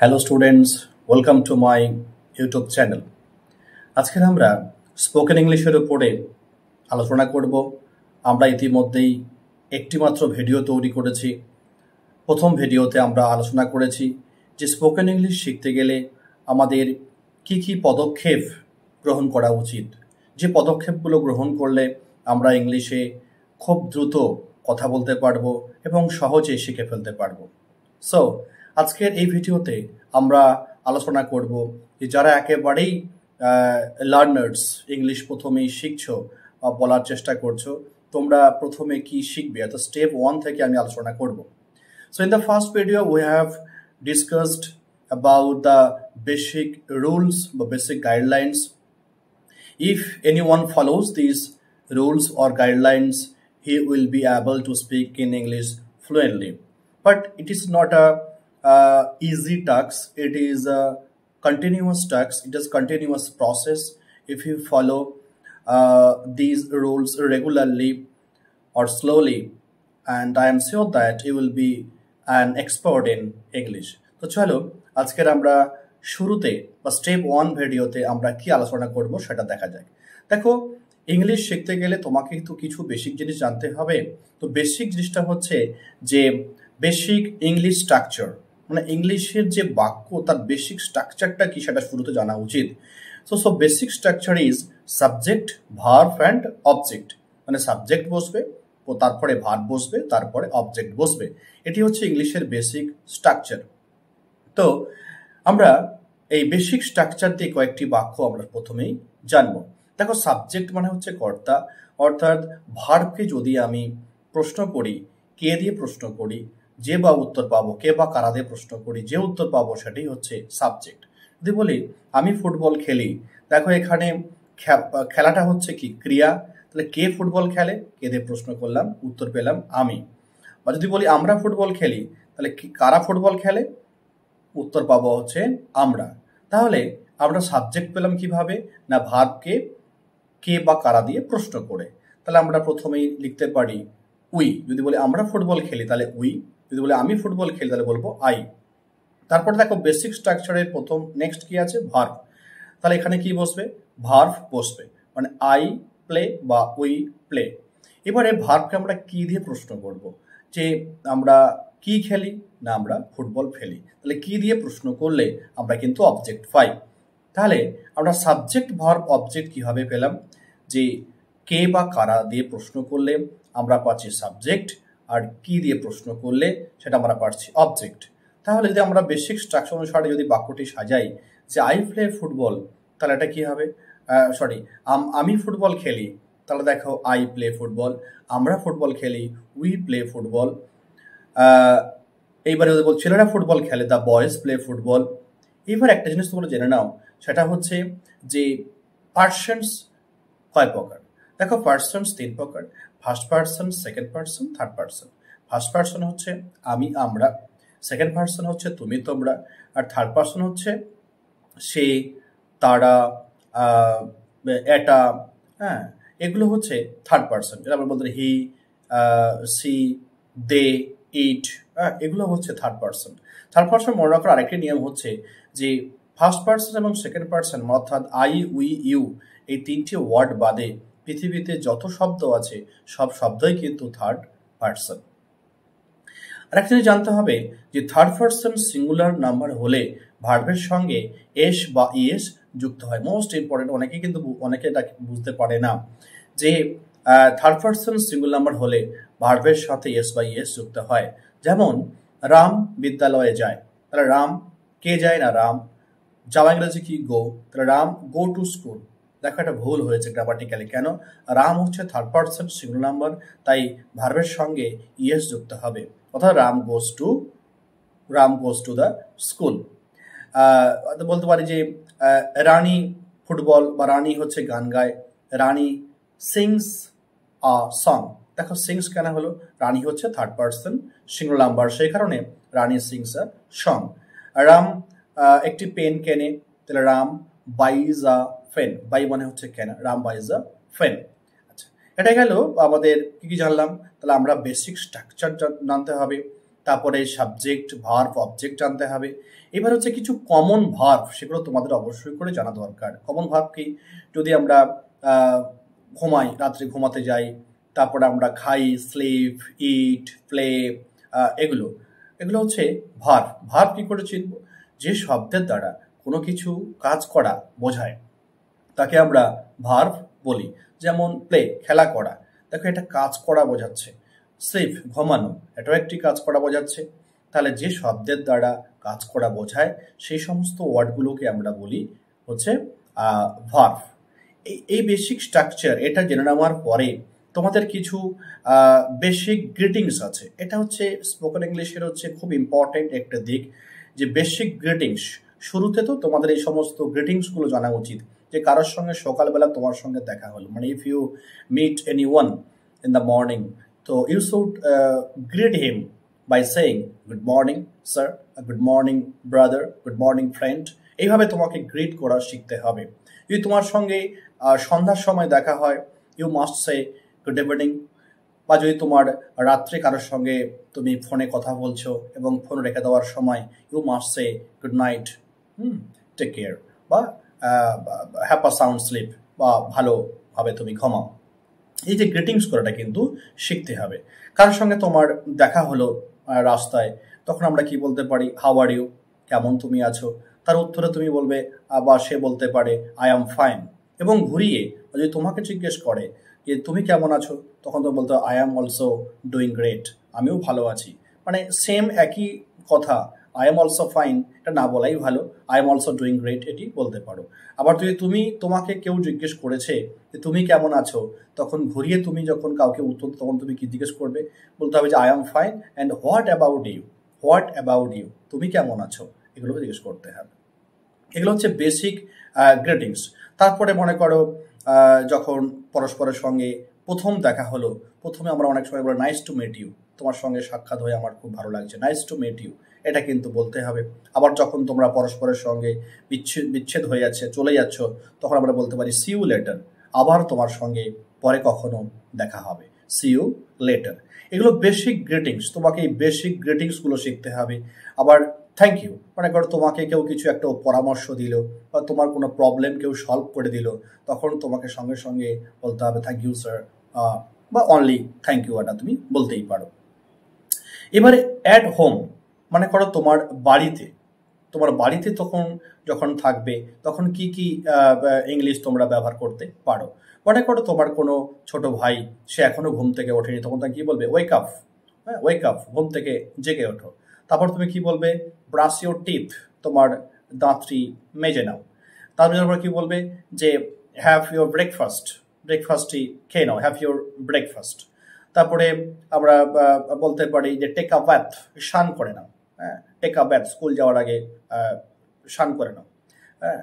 Hello students, welcome to my YouTube channel. আজকে আমরা spoken ইংলিশের উপরে আলোচনা করব। আমরা ইতিমধ্যেই একটি মাত্র ভিডিও তৈরি করেছি। প্রথম ভিডিওতে আমরা আলোচনা করেছি যে স্পোকেন ইংলিশ শিখতে গেলে আমাদের কি কি পদক্ষেপ গ্রহণ করা উচিত, যে পদক্ষেপগুলো গ্রহণ করলে আমরা ইংলিশে খুব দ্রুত কথা বলতে পারবো এবং সহজে শিখে ফেলতে পারবো। সো আজকের এই ভিডিওতে আমরা আলোচনা করব যে যারা একেবারেই লার্নার্স, ইংলিশ প্রথমেই শিখছো বা বলার চেষ্টা করছো, তোমরা প্রথমে কি শিখবে, অর্থাৎ স্টেপ 1 থেকে আমি আলোচনা করব। So in the first video we have discussed about the basic rules or basic guidelines. If anyone follows these rules or guidelines, he will be able to speak in English fluently. But it is not a easy task. It is a continuous task. It is continuous process. If you follow these rules regularly or slowly, and I am sure that you will be an expert in English. তো চলো আজকের আমরা শুরুতে বা step 1 ভিডিওতে আমরা কি আলোচনা করব সেটা দেখা যাক। দেখো, ইংলিশ শিখতে গেলে তোমাকে তো কিছু বেসিক জিনিস জানতে হবে। তো বেসিক জিনিসটা হচ্ছে যে বেসিক ইংলিশ স্ট্রাকচার, মানে ইংলিশের যে বাক্য তার বেসিক স্ট্রাকচারটা কি সেটা শুরুতে জানা উচিত। So basic structure is subject, verb and object. মানে সাবজেক্ট বসবে, তারপরে ভার্ব বসবে, তারপরে অবজেক্ট বসবে। এটি হচ্ছে ইংলিশের বেসিক স্ট্রাকচার। তো আমরা এই বেসিক স্ট্রাকচার দিয়ে কয়েকটি বাক্য আমরা প্রথমেই জানবো। দেখো, সাবজেক্ট মানে হচ্ছে কর্তা, অর্থাৎ ভার্বকে যদি আমি প্রশ্ন করি, কে দিয়ে প্রশ্ন করি, যে বা উত্তর পাবো, কে বা কারা দিয়ে প্রশ্ন করি, যে উত্তর পাবো সেটাই হচ্ছে সাবজেক্ট। যদি বলি আমি ফুটবল খেলি, দেখো এখানে খেলাটা হচ্ছে কি ক্রিয়া, তাহলে কে ফুটবল খেলে, কে দিয়ে প্রশ্ন করলাম, উত্তর পেলাম আমি। বা যদি বলি আমরা ফুটবল খেলি, তাহলে কারা ফুটবল খেলে, উত্তর পাবো হচ্ছে আমরা। তাহলে আমরা সাবজেক্ট পেলাম কিভাবে, না ভার্বকে কে বা কারা দিয়ে প্রশ্ন করে। তাহলে আমরা প্রথমেই লিখতে পারি উই। যদি বলি আমরা ফুটবল খেলি তাহলে উই, যদি বলি আমি ফুটবল খেলি তাহলে বলবো আই। তারপর দেখো বেসিক স্ট্রাকচারের প্রথম নেক্সট কি আছে, ভার্ব। তাহলে এখানে কি বসবে, ভার্ব বসবে, মানে আই প্লে বা উই প্লে। এবারে ভার্বকে আমরা কি দিয়ে প্রশ্ন করব, যে আমরা কি খেলি, না আমরা ফুটবল খেলি। তাহলে কি দিয়ে প্রশ্ন করলে আমরা কিন্তু অবজেক্ট পাই। তাহলে আমরা সাবজেক্ট ভার্ব অবজেক্ট কিভাবে পেলাম, যে কে বা কারা দিয়ে প্রশ্ন করলে আমরা পাচ্ছি সাবজেক্ট, আর কি দিয়ে প্রশ্ন করলে সেটা আমরা পাচ্ছি অবজেক্ট। তাহলে যদি আমরা বেসিক স্ট্রাকচার অনুসারে যদি বাক্যটি সাজাই, যে আই প্লে ফুটবল, তাহলে এটা কি হবে, আমি ফুটবল খেলি, তাহলে দেখো আই প্লে ফুটবল, আমরা ফুটবল খেলি, উই প্লে ফুটবল। এইবারে যদি বল ছেলেরা ফুটবল খেলে, দ্য বয়েজ প্লে ফুটবল। এবার একটা জিনিস তোমরা জেনে নাও, সেটা হচ্ছে যে পার্সনস কয় প্রকার। দেখো পার্সনস 3 প্রকার, first person, second person, third person. First person হচ্ছে আমি আমরা, সেকেন্ড পার্সন হচ্ছে তুমি তোমরা, আর থার্ড পার্সন হচ্ছে সে, তারা, এটা, হ্যাঁ, এগুলো হচ্ছে থার্ড পার্সন। যেটা আমরা বলতে হি, সি, দে, ইট, এগুলো হচ্ছে থার্ড পার্সন। থার্ড পার্সন মনে রাখার আরেকটি নিয়ম হচ্ছে যে ফার্স্ট পার্সন এবং সেকেন্ড পার্সন, অর্থাৎ আই, উই, ইউ, এই 3টি ওয়ার্ড বাদে পৃথিবীতে যত শব্দ আছে সব শব্দই কিন্তু থার্ড পার্সন। আরেকটা জিনিস জানতে হবে যে থার্ড পার্সন সিঙ্গুলার নাম্বার হলে ভার্বের সঙ্গে এস বা ইএস যুক্ত হয়। মোস্ট ইম্পর্টেন্ট, অনেকে এটা বুঝতে পারে না যে থার্ড পার্সন সিঙ্গুলার নাম্বার হলে ভার্বের সাথে এস বা ইএস যুক্ত হয়। যেমন রাম বিদ্যালয়ে যায়, তাহলে রাম কে যায়, না রাম। যাওয়া ইংরেজি কি গো, তাহলে রাম গো টু স্কুল। দেখো এটা ভুল হয়েছে গ্রামাটিক্যালি। কেন, রাম হচ্ছে থার্ড পার্সন সিঙ্গুলার নাম্বার, তাই ভার্বের সঙ্গে ইএস যুক্ত হবে, অর্থাৎ Ram goes to the school. বলতে পারি যে রানী ফুটবল বা রানী হচ্ছে গান গায়, রানী সিংস আ সং। দেখো সিংস কেন হলো, রানী হচ্ছে থার্ড পার্সন সিঙ্গুলার নাম্বার, সেই কারণে রানী সিংস আ সং। রাম একটি পেন কেনে, তাহলে রাম বাইজ আ পেন। বাই মানে হচ্ছে কেনা, রাম বাইজ আ পেন। আচ্ছা, এটা গেল আমাদের কি কি জানলাম। তাহলে আমরা বেসিক স্ট্রাকচার জানতে হবে, তারপরে সাবজেক্ট, ভার্ব, অবজেক্ট জানতে হবে। এবার হচ্ছে কিছু কমন ভার্ব, সেগুলো তোমাদের অবশ্যই করে জানা দরকার। কমন ভার্ব কি? যদি আমরা ঘুমাই, রাত্রে ঘুমাতে যাই, তারপরে আমরা খাই, স্লিপ, ইট, প্লে, এগুলো এগুলো হচ্ছে ভার্ব। ভার্ব কি করে চিনব? যে শব্দের দ্বারা কোনো কিছু কাজ করা বোঝায় তাকে আমরা ভার্ব বলি। যেমন প্লে, খেলা করা, দেখো এটা কাজ করা বোঝাচ্ছে। স্লিপ, ঘুমানো, এটাও একটি কাজ করা বোঝাচ্ছে। তাহলে যে শব্দের দ্বারা কাজ করা বোঝায় সেই সমস্ত ওয়ার্ডগুলোকে আমরা বলি হচ্ছে ভার্ব। এই বেসিক স্ট্রাকচার এটা জেনে নেওয়ার পরে তোমাদের কিছু বেসিক গ্রিটিংস আছে। এটা হচ্ছে স্পোকেন ইংলিশের হচ্ছে খুব ইম্পর্টেন্ট একটা দিক, যে বেসিক গ্রিটিংস। শুরুতে তো তোমাদের এই সমস্ত গ্রিটিংসগুলো জানা উচিত। যে কারোর সঙ্গে সকালবেলা তোমার সঙ্গে দেখা হলো, মানে if you meet any one in the morning, তো you should greet him by saying good morning sir, good morning brother, good morning friend. এইভাবে তোমাকে গ্রিট করা শিখতে হবে। যদি তোমার সঙ্গে সন্ধ্যার সময় দেখা হয়, you must say good evening. বা যদি তোমার রাত্রে কারোর সঙ্গে তুমি ফোনে কথা বলছো এবং ফোন রেখে দেওয়ার সময় you must say good night, take care, বা হ্যাভ আ সাউন্ড স্লিপ, বা ভালোভাবে তুমি ঘুমাও। এই যে গ্রিটিংস করাটা কিন্তু শিখতে হবে। কারোর সঙ্গে তোমার দেখা হলো রাস্তায়, তখন আমরা কি বলতে পারি? হাউ আর ইউ, কেমন তুমি আছো? তার উত্তরে তুমি বলবে বা সে বলতে পারে আই অ্যাম ফাইন। এবং ঘুরিয়ে যদি তোমাকে জিজ্ঞেস করে যে তুমি কেমন আছো, তখন তুমি বলতে I am also doing great, আমিও ভালো আছি। মানে সেম একই কথা, আই এম অলসো ফাইন এটা না বলাই ভালো, I am also doing great এটি বলতে পারো। আবার যদি তোমাকে কেউ জিজ্ঞেস করেছে যে তুমি কেমন আছো, তখন ঘুরিয়ে তুমি যখন কাউকে উত্তর, তখন তুমি কি জিজ্ঞেস করবে? বলতে হবে যে I am fine and what about you, what about you, তুমি কেমন আছো, এগুলো জিজ্ঞেস করতে হবে। এগুলো হচ্ছে বেসিক গ্রিটিংস। তারপরে মনে করো যখন পরস্পরের সঙ্গে প্রথম দেখা হলো, প্রথমে আমরা অনেক সময় বলি নাইস টু মিট ইউ, তোমার সঙ্গে সাক্ষাৎ হয়ে আমার খুব ভালো লাগছে, নাইস টু মিট ইউ, এটা কিন্তু বলতে হবে। আবার যখন তোমরা পরস্পরের সঙ্গে বিচ্ছেদ হয়ে যাচ্ছে, চলে যাচ্ছ, তখন আমরা বলতে পারি সি ইউ লেটার, আবার তোমার সঙ্গে পরে কখনো দেখা হবে, সি ইউ লেটার। এগুলো বেসিক গ্রিটিংস, তোমাকে এই বেসিক গ্রিটিংসগুলো শিখতে হবে। আবার থ্যাংক ইউ, মনে করো তোমাকে কেউ কিছু একটা পরামর্শ দিল বা তোমার কোনো প্রবলেম কেউ সলভ করে দিল, তখন তোমাকে সঙ্গে সঙ্গে বলতে হবে থ্যাংক ইউ স্যার, বা অনলি থ্যাংক ইউ, এটা তুমি বলতেই পারো। এবারে অ্যাট হোম, মনে করো তোমার বাড়িতে তখন যখন থাকবে, তখন কি কি ইংলিশ তোমরা ব্যবহার করতে পারো? মনে করো তোমার কোনো ছোট ভাই, সে এখনো ঘুম থেকে ওঠেনি, তখন তাকে কি বলবে? ওয়েক আপ, হ্যাঁ ওয়েক আপ, ঘুম থেকে জেগে ওঠো। তারপর তুমি কি বলবে? ব্রাশ ইউর টিথ, তোমার দাঁতটি মেজে নাও। তারপর কি বলবে? যে হ্যাভ ইউর ব্রেকফাস্ট, ব্রেকফাস্টটি খেয়ে নাও, হ্যাভ ইউর ব্রেকফাস্ট। তারপরে আমরা বলতে পারি যে টেক আ ব্যাথ, স্নান করে নাও, হ্যাঁ টেক আ ব্যাথ, স্কুল যাওয়ার আগে স্নান করে নাও, হ্যাঁ।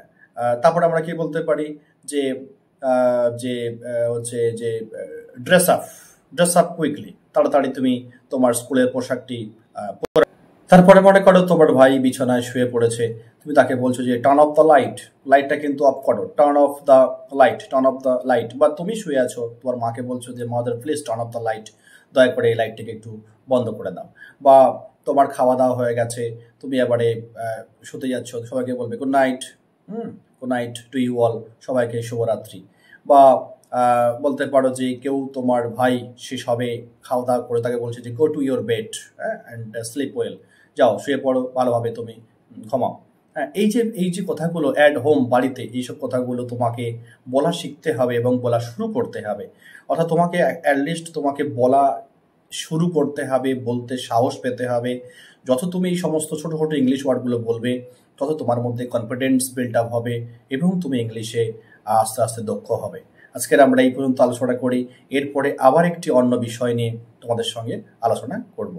তারপরে আমরা কি বলতে পারি? যে হচ্ছে যে ড্রেস আপ কুইকলি, তাড়াতাড়ি তুমি তোমার স্কুলের পোশাকটি পরে। তারপরে মনে করো তোমার ভাই বিছানায় শুয়ে পড়েছে, তুমি তাকে বলছো যে টার্ন অফ দ্য লাইট, লাইটটা কিন্তু অফ করো, turn off the light, turn off the light. বা তুমি শুয়ে আছো, তোমার মাকে বলছো যে mother please turn off the light, দয়া করে এই লাইটটিকে একটু বন্ধ করে দাও। বা তোমার খাওয়া দাওয়া হয়ে গেছে, তুমি এবারে শুতে যাচ্ছ, সবাইকে বলবে good night, good night to you all, সবাইকে শুভরাত্রি। বা বলতে পারো যে কেউ তোমার ভাই, সে সবে খাওয়া দাওয়া করে, তাকে বলছে যে go to your bed and sleep well, যাও শুয়ে পড়ো, ভালোভাবে তুমি ঘুমাও। হ্যাঁ, এই যে কথাগুলো অ্যাট হোম, বাড়িতে, এইসব কথাগুলো তোমাকে বলা শিখতে হবে এবং বলা শুরু করতে হবে। অর্থাৎ তোমাকে অ্যাটলিস্ট তোমাকে বলা শুরু করতে হবে, বলতে সাহস পেতে হবে। যত তুমি এই সমস্ত ছোট ছোট ইংলিশ ওয়ার্ডগুলো বলবে, তত তোমার মধ্যে কনফিডেন্স বিল্ড আপ হবে এবং তুমি ইংলিশে আস্তে আস্তে দক্ষ হবে। আজকের আমরা এই পর্যন্ত আলোচনা করি, এরপরে আবার একটি অন্য বিষয় নিয়ে তোমাদের সঙ্গে আলোচনা করব।